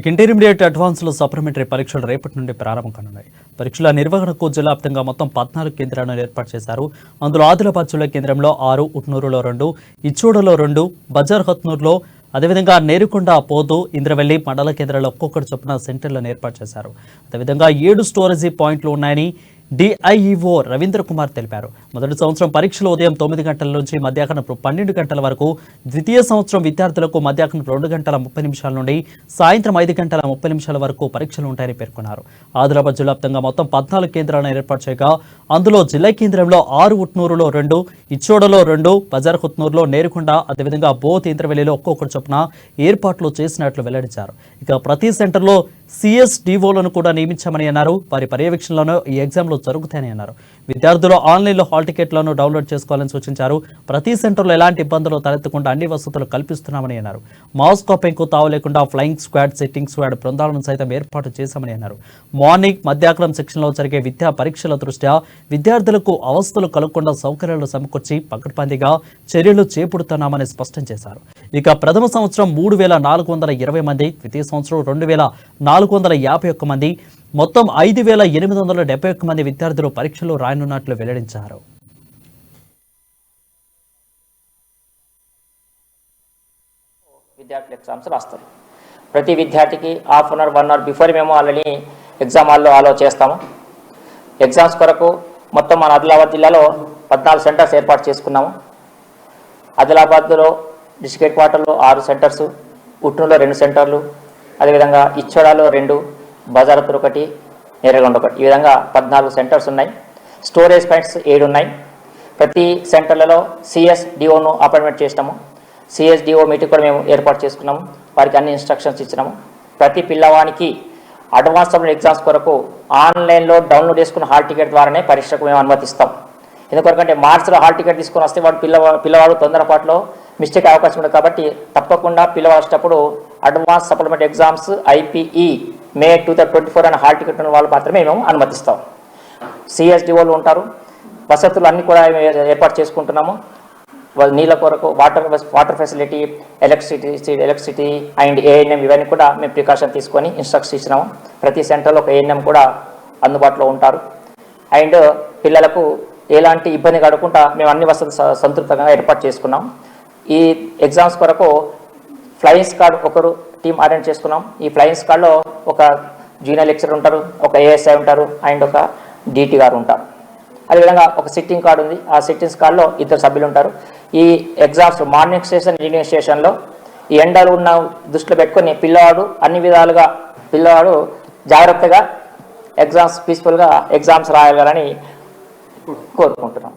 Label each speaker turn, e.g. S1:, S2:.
S1: Intermediate అడ్వాన్స్లో supplementary పరీక్షలు రేపటి నుండి ప్రారంభం కానున్నాయి. పరీక్షల నిర్వహణకు జిల్లా వ్యాప్తంగా మొత్తం 14 కేంద్రాలను ఏర్పాటు చేశారు. అందులో ఆదిలాబాద్ జిల్లా కేంద్రంలో 6, ఉట్నూరులో 2, ఇచ్చోడలో 2, బజార్హత్నూరులో, అదేవిధంగా నేరుకొండ, పోదు, ఇంద్రవెల్లి మండల కేంద్రాల్లో ఒక్కొక్కటి చొప్పున సెంటర్లను ఏర్పాటు చేశారు. అదేవిధంగా 7 స్టోరేజీ పాయింట్లు ఉన్నాయని డిఐఈఓ రవీంద్ర కుమార్ తెలిపారు. మొదటి సంవత్సరం పరీక్షలు ఉదయం 9 గంటల నుంచి మధ్యాహ్నం 12 గంటల వరకు, ద్వితీయ సంవత్సరం విద్యార్థులకు మధ్యాహ్నం 2 గంటల 30 నిమిషాల నుండి సాయంత్రం 5 గంటల 30 నిమిషాల వరకు పరీక్షలు ఉంటాయని పేర్కొన్నారు. ఆదిలాబాద్ జిల్లా వ్యాప్తంగా మొత్తం 14 కేంద్రాలను ఏర్పాటు చేయగా అందులో జిల్లా కేంద్రంలో 6, ఉట్నూరులో 2, ఇచ్చోడలో 2, బజార్ హుత్నూరులో, నేరుకొండ, అదేవిధంగా బోత్, ఇంద్రవెల్లిలో ఒక్కొక్కటి చొప్పున ఏర్పాట్లు చేసినట్లు వెల్లడించారు. ఇక ప్రతి సెంటర్లో సిఎస్డిఓలను కూడా నియమించామని అన్నారు. వారి పర్యవేక్షణలోనూ ఈ ఎగ్జామ్లు జరుగుతాయని అన్నారు. విద్యార్థులు ఆన్లైన్లో హాల్ టికెట్లను డౌన్లోడ్ చేసుకోవాలని సూచించారు. ప్రతి సెంటర్లో ఎలాంటి ఇబ్బందులు తలెత్తకుండా అన్ని వసతులు కల్పిస్తున్నామని అన్నారు. మాస్ కాపింగ్కు తావు లేకుండా ఫ్లయింగ్ స్క్వాడ్, సిట్టింగ్ స్క్వాడ్ బృందాలను సైతం ఏర్పాటు చేశామని అన్నారు. మార్నింగ్, మధ్యాహ్నం సెక్షన్లో జరిగే విద్యా పరీక్షల దృష్ట్యా విద్యార్థులకు అవస్థలు కలగకుండా సౌకర్యాలు సమకూర్చి పకడ్బందీగా చర్యలు చేపడుతున్నామని స్పష్టం చేశారు. ఇక ప్రథమ సంవత్సరం 3,420 మంది, ద్వితీయ సంవత్సరం 2,451 మంది, మొత్తం 5,871 మంది విద్యార్థులు పరీక్షలు రాయనున్నట్లు వెల్లడించారు.
S2: విద్యార్థులు ఎగ్జామ్స్ రాస్తారు. ప్రతి విద్యార్థికి half an hour 1 hour before మేము ఆల్రెడీ ఎగ్జామ్ హాల్లో అలో చేస్తాము. ఎగ్జామ్స్ కొరకు మొత్తం మన ఆదిలాబాద్ జిల్లాలో 14 సెంటర్స్ ఏర్పాటు చేసుకున్నాము. ఆదిలాబాద్లో డిస్ట్రిక్ట్ హెడ్ క్వార్టర్లో 6 సెంటర్స్, ఉట్నూరులో 2 సెంటర్లు, అదేవిధంగా ఇచ్చోడాలో 2, బజారత్తురు 1, నేరగొండ 1, ఈ విధంగా 14 సెంటర్స్ ఉన్నాయి. స్టోరేజ్ పాయింట్స్ 7 ఉన్నాయి. ప్రతి సెంటర్లలో సిఎస్డిఓను అపాయింట్మెంట్ చేసినాము. సిఎస్డిఓ మీటింగ్ కూడా మేము ఏర్పాటు చేసుకున్నాము. వారికి అన్ని ఇన్స్ట్రక్షన్స్ ఇచ్చినాము. ప్రతి పిల్లవానికి అడ్వాన్స్ ఎగ్జామ్స్ కొరకు ఆన్లైన్లో డౌన్లోడ్ చేసుకున్న హాల్ టికెట్ ద్వారానే పరీక్షకు మేము అనుమతిస్తాం. ఎందుకంటే మార్చిలో హాల్ టికెట్ తీసుకొని వస్తే పిల్లవాడు తొందరపాటులో మిస్టేక్ అవకాశం ఉంది. కాబట్టి తప్పకుండా పిల్లవాడు వచ్చేటప్పుడు అడ్వాన్స్ సప్లిమెంట్ ఎగ్జామ్స్ ఐపీఈ మే 2024 అనే హాల్ టికెట్ ఉన్న వాళ్ళు మాత్రమే మేము అనుమతిస్తాం. సిఎస్డిఓలు ఉంటారు. వసతులు అన్నీ కూడా ఏర్పాటు చేసుకుంటున్నాము. నీళ్ళ కొరకు water facility, electricity and ANM ఇవన్నీ కూడా మేము ప్రికాషన్ తీసుకొని ఇన్స్ట్రక్షన్ ఇచ్చినాము. ప్రతి సెంటర్లో ఒక ఏఎన్ఎం కూడా అందుబాటులో ఉంటారు. అండ్ పిల్లలకు ఎలాంటి ఇబ్బంది కలగకుండా మేము అన్ని వసతులు సంతృప్తంగా ఏర్పాటు చేసుకున్నాం. ఈ ఎగ్జామ్స్ కొరకు ఫ్లయింగ్ స్క్వాడ్ ఒకరు టీం అరేంజ్ చేసుకున్నాం. ఈ ఫ్లయింగ్ స్క్వాడ్లో ఒక జూనియర్ లెక్చరర్ ఉంటారు, ఒక ఏఎస్ఐ ఉంటారు అండ్ ఒక డిటి గారు ఉంటారు. అదేవిధంగా ఒక సిట్టింగ్ కార్డు ఉంది. ఆ సిట్టింగ్ స్క్వాడ్లో 2 సభ్యులు ఉంటారు. ఈ ఎగ్జామ్స్ మార్నింగ్ స్టేషన్, ఈవినింగ్ స్టేషన్లో ఈ ఎండలు ఉన్న దృష్టిలో పెట్టుకొని పిల్లవాడు అన్ని విధాలుగా జాగ్రత్తగా ఎగ్జామ్స్ పీస్ఫుల్గా ఎగ్జామ్స్ రాయాలని కోరుకుంటున్నాం.